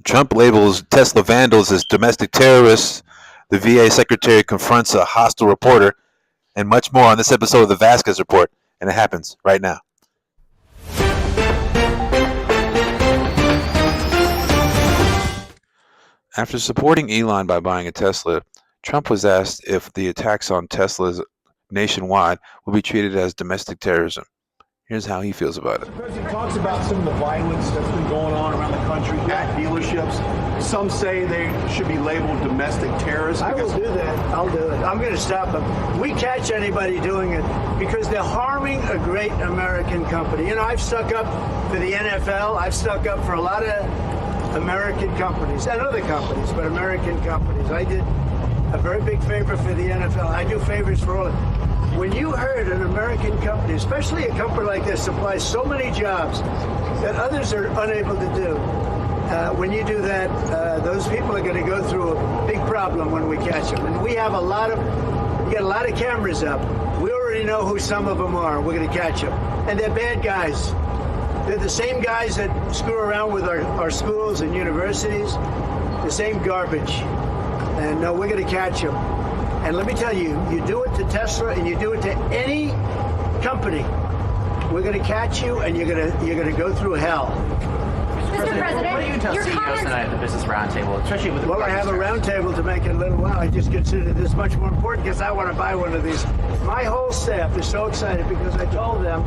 Trump labels Tesla vandals as domestic terrorists. The VA secretary confronts a hostile reporter, and much more on this episode of the Vasquez Report. And it happens right now. After supporting Elon by buying a Tesla, Trump was asked if the attacks on Teslas nationwide will be treated as domestic terrorism. Here's how he feels about it. The president talks about some of the violence that's been going on around the country at dealerships. Some say they should be labeled domestic terrorists. I will do that. I'll do it. I'm going to stop them. We catch anybody doing it because they're harming a great American company. You know, I've stuck up for the NFL. I've stuck up for a lot of American companies and other companies, but American companies. I did a very big favor for the NFL. I do favors for all of them. When you heard an American company, especially a company like this, supplies so many jobs that others are unable to do, when you do that, those people are going to go through a big problem when we catch them. And we have we got a lot of cameras up. We already know who some of them are. We're going to catch them. And they're bad guys. They're the same guys that screw around with our schools and universities, the same garbage. And no, we're going to catch them. And let me tell you, you do it to Tesla and you do it to any company, we're going to catch you and you're going to go through hell. Mr. President, what do you tell CEOs tonight at the Business Roundtable, especially with the Well, I have a roundtable to make it a little while. I just consider this much more important because I want to buy one of these. My whole staff is so excited because I told them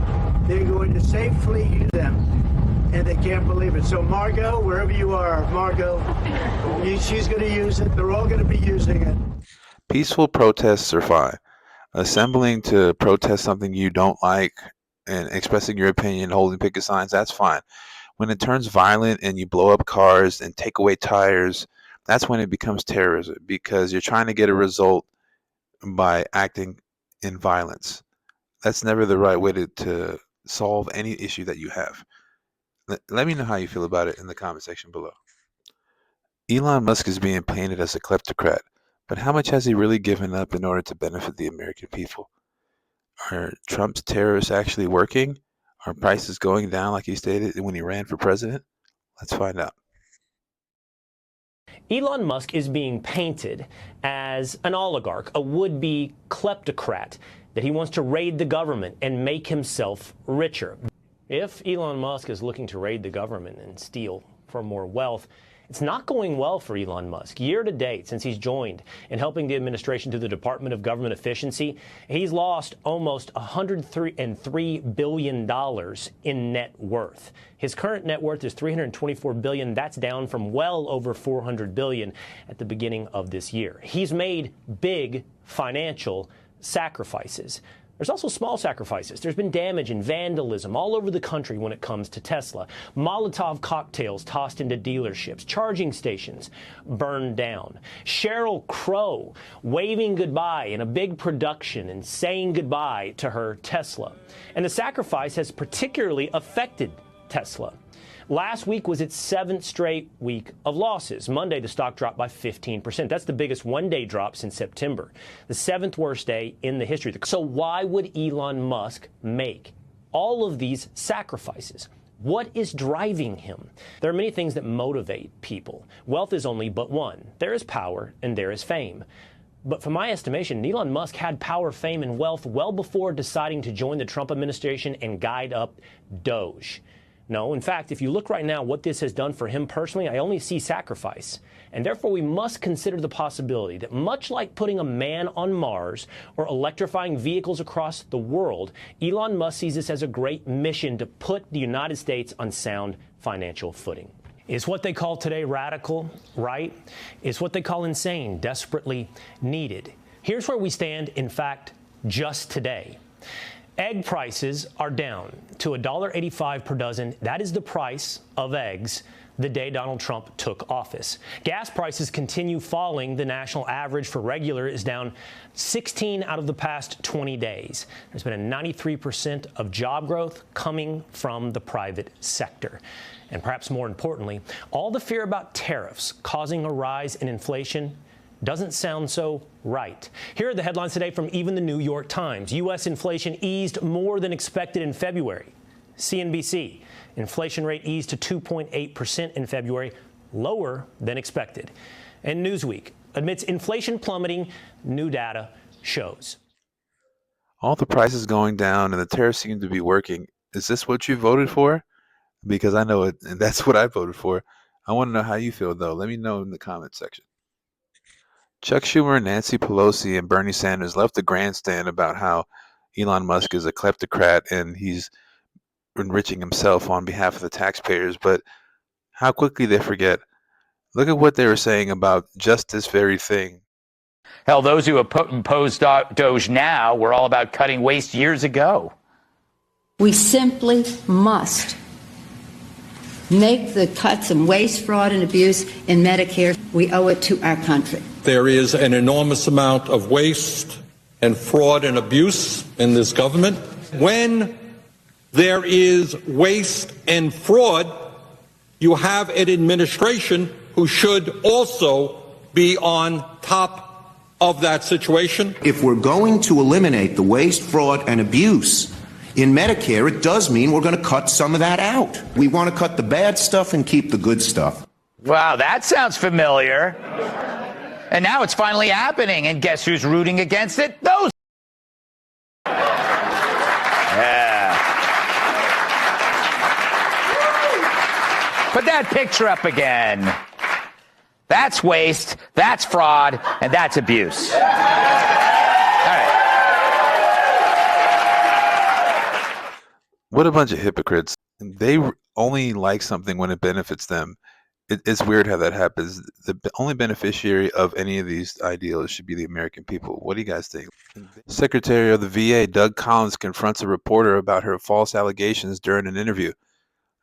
they're going to safely use them. And they can't believe it. So Margot, wherever you are, Margot, she's going to use it. They're all going to be using it. Peaceful protests are fine. Assembling to protest something you don't like and expressing your opinion, holding picket signs, that's fine. When it turns violent and you blow up cars and take away tires, that's when it becomes terrorism because you're trying to get a result by acting in violence. That's never the right way to solve any issue that you have. Let me know how you feel about it in the comment section below. Elon Musk is being painted as a kleptocrat. But how much has he really given up in order to benefit the American people? Are Trump's terrorists actually working? Are prices going down like he stated when he ran for president? Let's find out. Elon Musk is being painted as an oligarch, a would-be kleptocrat, that he wants to raid the government and make himself richer. If Elon Musk is looking to raid the government and steal for more wealth, it's not going well for Elon Musk. Year to date, since he's joined in helping the administration through the Department of Government Efficiency, he's lost almost $103 billion in net worth. His current net worth is $324 billion. That's down from well over $400 billion at the beginning of this year. He's made big financial sacrifices. There's also small sacrifices. There's been damage and vandalism all over the country when it comes to Tesla. Molotov cocktails tossed into dealerships, charging stations burned down. Sheryl Crow waving goodbye in a big production and saying goodbye to her Tesla. And the sacrifice has particularly affected Tesla. Last week was its 7th straight week of losses. Monday, the stock dropped by 15%. That's the biggest one-day drop since September, the 7th worst day in the history. So why would Elon Musk make all of these sacrifices? What is driving him? There are many things that motivate people. Wealth is only but one. There is power and there is fame. But from my estimation, Elon Musk had power, fame, and wealth well before deciding to join the Trump administration and guide up DOGE. No, in fact, if you look right now what this has done for him personally, I only see sacrifice. And therefore, we must consider the possibility that much like putting a man on Mars or electrifying vehicles across the world, Elon Musk sees this as a great mission to put the United States on sound financial footing. Is what they call today radical, right? Is what they call insane, desperately needed. Here's where we stand, in fact, just today. Egg prices are down to $1.85 per dozen. That is the price of eggs the day Donald Trump took office. Gas prices continue falling. The national average for regular is down 16 out of the past 20 days. There's been a 93% of job growth coming from the private sector. And perhaps more importantly, all the fear about tariffs causing a rise in inflation doesn't sound so right. Here are the headlines today from even the New York Times. U.S. inflation eased more than expected in February. CNBC, inflation rate eased to 2.8% in February, lower than expected. And Newsweek admits inflation plummeting, new data shows. All the prices going down and the tariffs seem to be working. Is this what you voted for? Because I know it, and that's what I voted for. I want to know how you feel, though. Let me know in the comment section. Chuck Schumer, Nancy Pelosi, and Bernie Sanders left the grandstand about how Elon Musk is a kleptocrat and he's enriching himself on behalf of the taxpayers. But how quickly they forget. Look at what they were saying about just this very thing. Hell, those who oppose DOGE now were all about cutting waste years ago. We simply must make the cuts in waste, fraud, and abuse in Medicare. We owe it to our country. There is an enormous amount of waste and fraud and abuse in this government. When there is waste and fraud, you have an administration who should also be on top of that situation. If we're going to eliminate the waste, fraud, and abuse in Medicare, it does mean we're going to cut some of that out. We want to cut the bad stuff and keep the good stuff. Wow, that sounds familiar. And now it's finally happening. And guess who's rooting against it? Those. Yeah. Put that picture up again. That's waste, that's fraud, and that's abuse. All right. What a bunch of hypocrites. They only like something when it benefits them. It's weird how that happens. The only beneficiary of any of these ideals should be the American people. What do you guys think? Secretary of the VA, Doug Collins, confronts a reporter about her false allegations during an interview.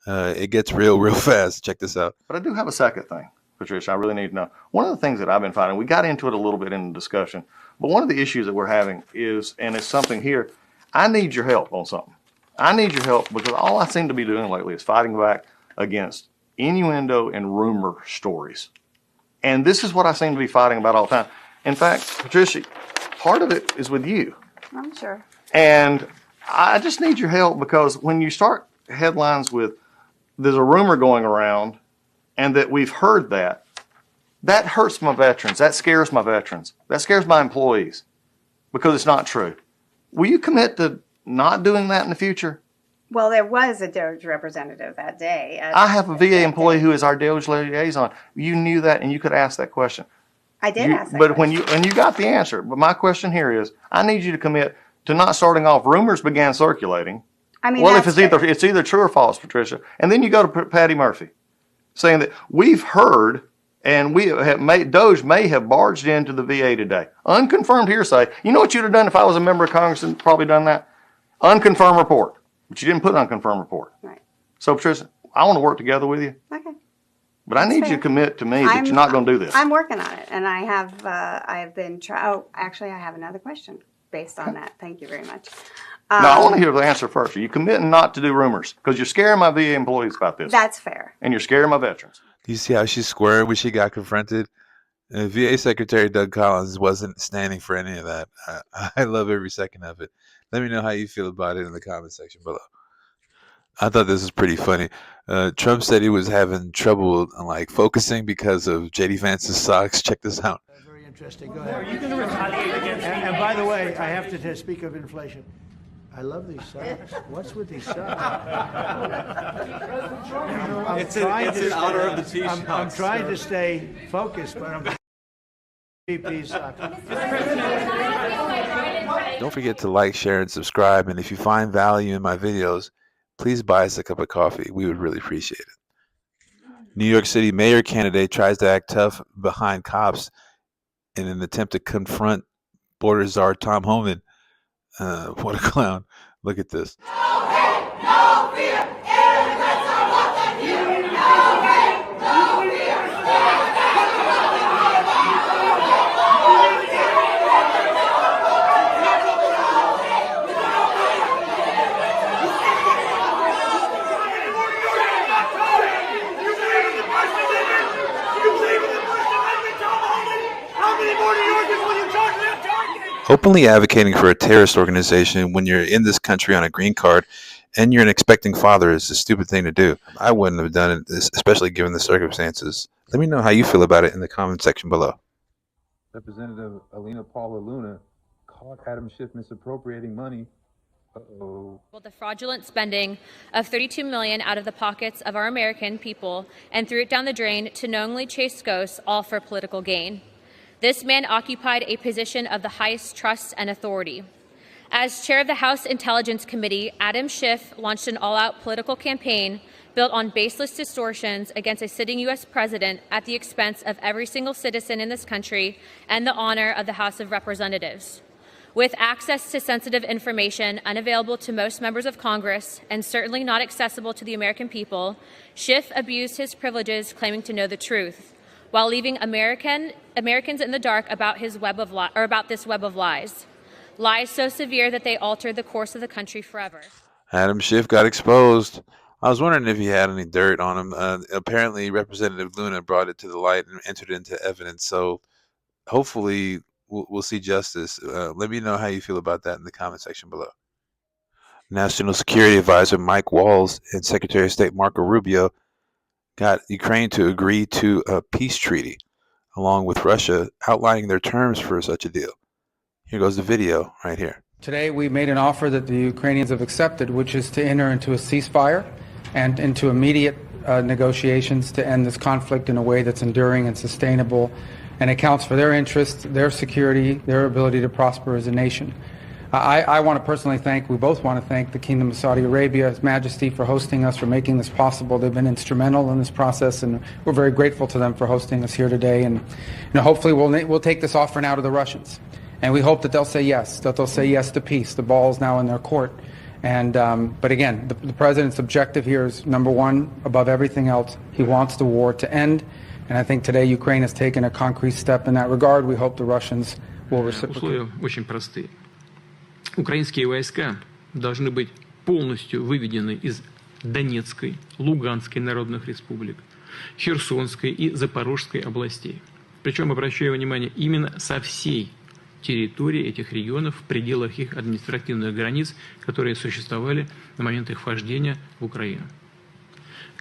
It gets real fast. Check this out. But I do have a second thing, Patricia, I really need to know. One of the things that I've been finding, we got into it a little bit in the discussion, but one of the issues that we're having is, and it's something here, I need your help on something. I need your help because all I seem to be doing lately is fighting back against innuendo and rumor stories. And this is what I seem to be fighting about all the time. In fact, Patricia, part of it is with you. I'm sure. And I just need your help because when you start headlines with, there's a rumor going around, and that we've heard that hurts my veterans. That scares my veterans. That scares my employees because it's not true. Will you commit to not doing that in the future? Well, there was a DOGE representative that day. I have a VA employee who is our DOGE liaison. You knew that, and you could ask that question. I did ask that question. But when you got the answer. But my question here is, I need you to commit to not starting off. Rumors began circulating. I mean, well, if it's either true or false, Patricia, and then you go to Patty Murphy, saying that we've heard and DOGE may have barged into the VA today. Unconfirmed hearsay. You know what you'd have done if I was a member of Congress and probably done that? Unconfirmed report. But you didn't put an unconfirmed report. Right. So, Patricia, I want to work together with you. Okay. But I need you to commit to me that you're not going to do this. I'm working on it, and I have been actually, I have another question based on that. Thank you very much. No, I want to hear the answer first. Are you committing not to do rumors? Because you're scaring my VA employees about this. That's fair. And you're scaring my veterans. Do you see how she squirmed when she got confronted? VA Secretary Doug Collins wasn't standing for any of that. I love every second of it. Let me know how you feel about it in the comment section below. I thought this was pretty funny. Trump said he was having trouble focusing because of JD Vance's socks. Check this out. Very interesting. Go ahead. Are you going to retaliate against me? And by the way, I have to speak of inflation. I love these socks. What's with these socks? It's an honor of the T-shirts. I'm trying to stay focused, but I'm keep these socks. Don't forget to like, share, and subscribe. And if you find value in my videos, please buy us a cup of coffee. We would really appreciate it. New York City mayor candidate tries to act tough behind cops in an attempt to confront border czar Tom Homan. What a clown. Look at this. No hate, no fear. Immigrants are welcome here. No hate, no fear. Openly advocating for a terrorist organization when you're in this country on a green card and you're an expecting father, is a stupid thing to do. I wouldn't have done it, especially given the circumstances. Let me know how you feel about it in the comment section below. Representative Alina Paula Luna caught Adam Schiff misappropriating money. Uh-oh. The fraudulent spending of $32 million out of the pockets of our American people and threw it down the drain to knowingly chase ghosts, all for political gain. This man occupied a position of the highest trust and authority. As chair of the House Intelligence Committee, Adam Schiff launched an all-out political campaign built on baseless distortions against a sitting U.S. president at the expense of every single citizen in this country and the honor of the House of Representatives. With access to sensitive information unavailable to most members of Congress and certainly not accessible to the American people, Schiff abused his privileges claiming to know the truth, while leaving Americans in the dark about this web of lies. Lies so severe that they altered the course of the country forever. Adam Schiff got exposed. I was wondering if he had any dirt on him. Apparently, Representative Luna brought it to the light and entered it into evidence. So hopefully we'll see justice. Let me know how you feel about that in the comment section below. National Security Advisor Mike Walz and Secretary of State Marco Rubio got Ukraine to agree to a peace treaty along with Russia, outlining their terms for such a deal. Here goes the video right here. Today we made an offer that the Ukrainians have accepted, which is to enter into a ceasefire and into immediate negotiations to end this conflict in a way that's enduring and sustainable and accounts for their interests, their security, their ability to prosper as a nation. I want to personally thank, we both want to thank the Kingdom of Saudi Arabia, His Majesty, for hosting us, for making this possible. They've been instrumental in this process, and we're very grateful to them for hosting us here today. And hopefully we'll take this offer now to the Russians. And we hope that they'll say yes, to peace. The ball is now in their court. And but again, the president's objective here is, number one, above everything else, he wants the war to end. And I think today Ukraine has taken a concrete step in that regard. We hope the Russians will reciprocate. Условия очень простые. Украинские войска должны быть полностью выведены из Донецкой, Луганской народных республик, Херсонской и Запорожской областей. Причем, обращаю внимание, именно со всей территории этих регионов в пределах их административных границ, которые существовали на момент их вхождения в Украину.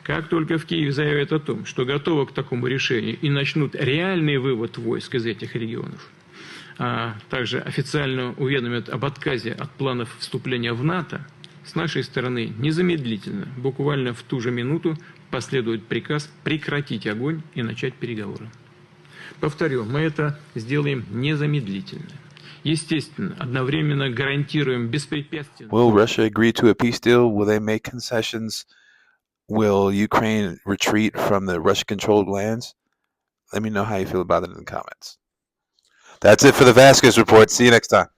Как только в Киеве заявят о том, что готовы к такому решению и начнут реальный вывод войск из этих регионов, а также официально уведомят об отказе от планов вступления в НАТО, с нашей стороны незамедлительно, буквально в ту же минуту, последует приказ прекратить огонь и начать переговоры. Повторю, мы это сделаем незамедлительно. Естественно, одновременно гарантируем беспрепятственно. Will Russia agree to a peace deal? Will they make concessions? Will Ukraine retreat from the Russian-controlled lands? Let me know how you feel about it in the comments. That's it for the Vasquez Report. See you next time.